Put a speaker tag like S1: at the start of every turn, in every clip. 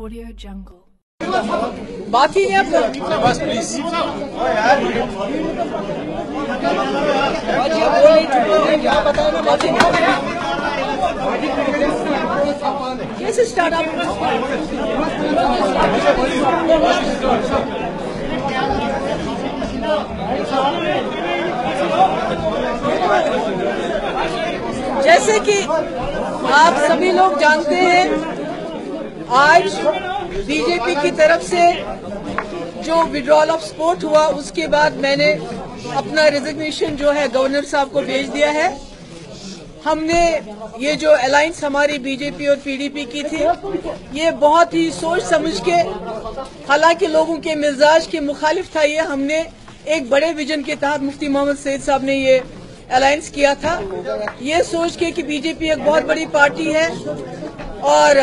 S1: Audio Jungle.
S2: बात ही नहीं आपका
S3: बस प्लीज
S2: कैसे स्टार्ट आप जैसे कि आप सभी लोग जानते हैं, आज बीजेपी की तरफ से जो विड्रॉल ऑफ सपोर्ट हुआ उसके बाद मैंने अपना रेजिग्नेशन जो है गवर्नर साहब को भेज दिया है। हमने ये जो अलायंस हमारी बीजेपी और पीडीपी की थी, ये बहुत ही सोच समझ के, हालांकि लोगों के मिजाज के मुखालिफ था, ये हमने एक बड़े विजन के तहत मुफ्ती मोहम्मद सईद साहब ने ये अलायंस किया था, ये सोच के कि बीजेपी एक बहुत बड़ी पार्टी है और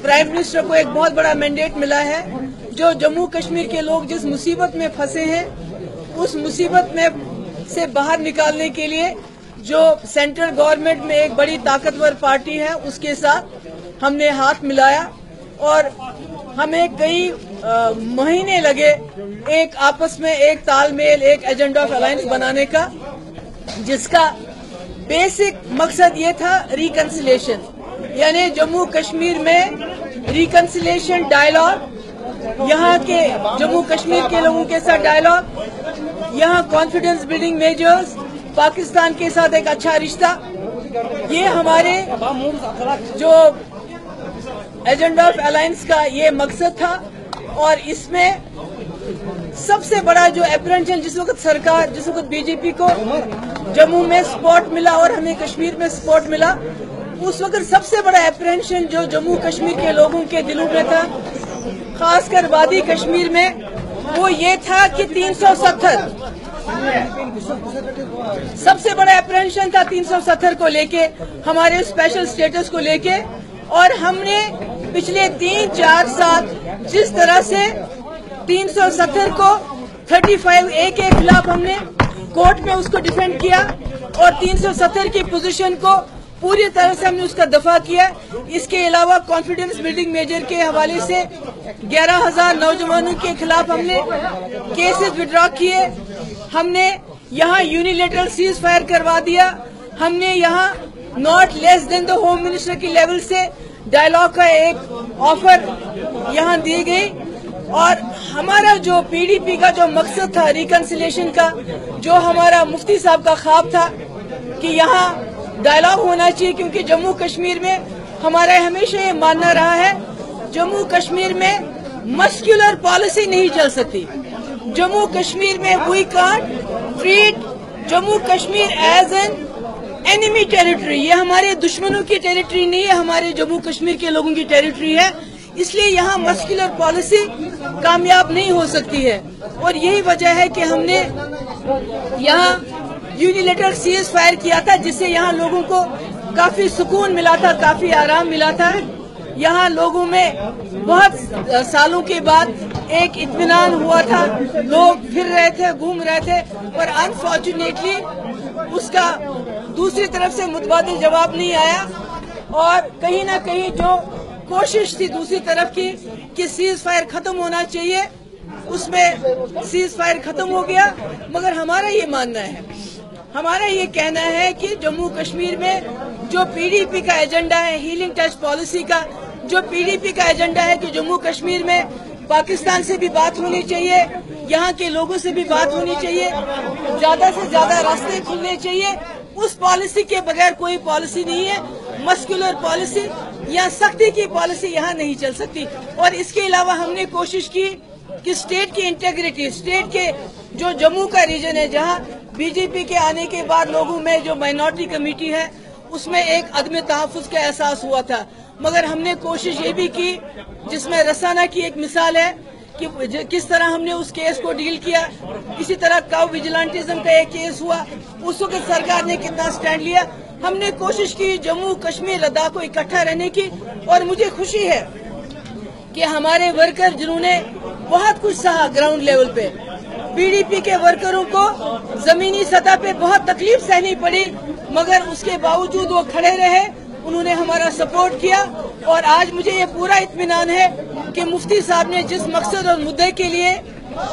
S2: प्राइम मिनिस्टर को एक बहुत बड़ा मैंडेट मिला है। जो जम्मू कश्मीर के लोग जिस मुसीबत में फंसे हैं, उस मुसीबत में से बाहर निकालने के लिए जो सेंट्रल गवर्नमेंट में एक बड़ी ताकतवर पार्टी है, उसके साथ हमने हाथ मिलाया और हमें कई महीने लगे एक आपस में एक तालमेल, एक एजेंडा ऑफ अलायंस बनाने का, जिसका बेसिक मकसद ये था रिकंसिलेशन, यानी जम्मू कश्मीर में रिकंसिलेशन डायलॉग, यहाँ के जम्मू कश्मीर के लोगों के साथ डायलॉग, यहाँ कॉन्फिडेंस बिल्डिंग मेजर्स, पाकिस्तान के साथ एक अच्छा रिश्ता, ये हमारे जो एजेंडा ऑफ अलायंस का ये मकसद था। और इसमें सबसे बड़ा जो एप्रेंशन, जिस वक्त बीजेपी को जम्मू में सपोर्ट मिला और हमें कश्मीर में सपोर्ट मिला, उस वक्त सबसे बड़ा एप्रेंशन जो जम्मू कश्मीर के लोगों के दिलों में था, खासकर वादी कश्मीर में, वो ये था कि 370 सबसे बड़ा एप्रेंशन था 370 को लेके, हमारे स्पेशल स्टेटस को लेके। और हमने पिछले 3-4 साल जिस तरह से 370 को 35A के खिलाफ हमने कोर्ट में उसको डिफेंड किया और 370 की पोजीशन को पूरी तरह से हमने उसका दफा किया। इसके अलावा कॉन्फिडेंस बिल्डिंग मेजर के हवाले से 11,000 नौजवानों के खिलाफ हमने केसेस विड्रॉ किए। हमने यहाँ यूनिलेटरल सीज फायर करवा दिया। हमने यहाँ not less than the home minister की लेवल से डायलॉग का एक ऑफर यहाँ दी गई। और हमारा जो पीडीपी का जो मकसद था रिकंसिलेशन का, जो हमारा मुफ्ती साहब का ख्वाब था कि यहाँ डायलॉग होना चाहिए, क्योंकि जम्मू कश्मीर में हमारा हमेशा ये मानना रहा है, जम्मू कश्मीर में मस्कुलर पॉलिसी नहीं चल सकती। जम्मू कश्मीर में we can't treat Jammu Kashmir as an enemy territory. ये हमारे दुश्मनों की टेरिटरी नहीं है, हमारे जम्मू कश्मीर के लोगों की टेरिटरी है। इसलिए यहाँ मस्कुलर पॉलिसी कामयाब नहीं हो सकती है और यही वजह है कि हमने यहाँ यूनिलेटरल सीज फायर किया था, जिससे यहाँ लोगों को काफी सुकून मिला था, काफी आराम मिला था। यहाँ लोगों में बहुत सालों के बाद एक इत्मीनान हुआ था, लोग फिर रहे थे, घूम रहे थे, पर अनफॉर्चुनेटली उसका दूसरी तरफ से मुतबादिल जवाब नहीं आया। और कहीं ना कहीं जो कोशिश थी दूसरी तरफ की कि सीज फायर खत्म होना चाहिए, उसमें सीज फायर खत्म हो गया। मगर हमारा ये मानना है, हमारा ये कहना है कि जम्मू कश्मीर में जो पीडीपी का एजेंडा है, हीलिंग टच पॉलिसी का जो पीडीपी का एजेंडा है कि जम्मू कश्मीर में पाकिस्तान से भी बात होनी चाहिए, यहाँ के लोगों से भी बात होनी चाहिए, ज्यादा से ज्यादा रास्ते खुलने चाहिए, उस पॉलिसी के बगैर कोई पॉलिसी नहीं है। मस्कुलर पॉलिसी या सख्ती की पॉलिसी यहाँ नहीं चल सकती। और इसके अलावा हमने कोशिश की कि स्टेट की इंटेग्रिटी, स्टेट के जो जम्मू का रीजन है, जहाँ बीजेपी के आने के बाद लोगों में जो माइनॉरिटी कमेटी है, उसमें एक अदम तहफ़्फ़ुज़ का एहसास हुआ था। मगर हमने कोशिश ये भी की, जिसमें रसाना की एक मिसाल है कि किस तरह हमने उस केस को डील किया। इसी तरह काउ विजिलेंटिज्म का एक केस हुआ, उस वक्त सरकार ने कितना स्टैंड लिया। हमने कोशिश की जम्मू कश्मीर लद्दाख को इकट्ठा रहने की। और मुझे खुशी है कि हमारे वर्कर जिन्होंने बहुत कुछ सहा ग्राउंड लेवल पे, पीडीपी के वर्करों को जमीनी सतह पे बहुत तकलीफ सहनी पड़ी, मगर उसके बावजूद वो खड़े रहे, उन्होंने हमारा सपोर्ट किया اور آج مجھے یہ پورا اطمینان ہے کہ مفتی صاحب نے جس مقصد اور مدعے کے لیے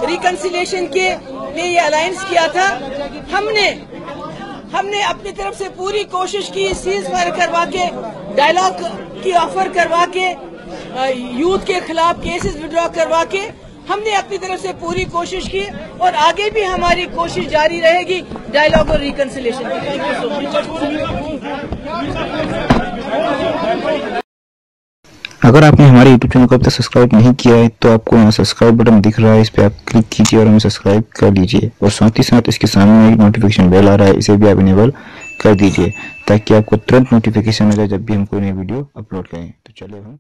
S2: ریکنسیلیشن کے لیے یہ الائنس کیا تھا، ہم نے اپنی طرف سے پوری کوشش کی، سیز فائر کروا کے، ڈائلاگ کی آفر کروا کے، یوتھ کے خلاف کیسز وڈرا کروا کے ہم نے اپنی طرف سے پوری کوشش کی، اور آگے بھی ہماری کوشش جاری رہے گی ڈائلاگ اور ریکنسیلیشن کی۔
S1: اگر آپ نے ہمارے یوٹیوب چینل کو اب تک سبسکرائب نہیں کیا ہے تو آپ کو یہاں سبسکرائب بٹن دکھ رہا ہے، اس پہ آپ کلک کیجئے اور ہمیں سبسکرائب کر لیجئے، اور ساتھ ہی ساتھ اس کے سامنے ایک نوٹیفیکیشن بیل آ رہا ہے، اسے بھی آپ انیبل کر دیجئے تاکہ آپ کو ترنت نوٹیفیکیشن ملے جب بھی ہم کوئی نئی ویڈیو اپلوڈ کریں۔ تو چلے ہم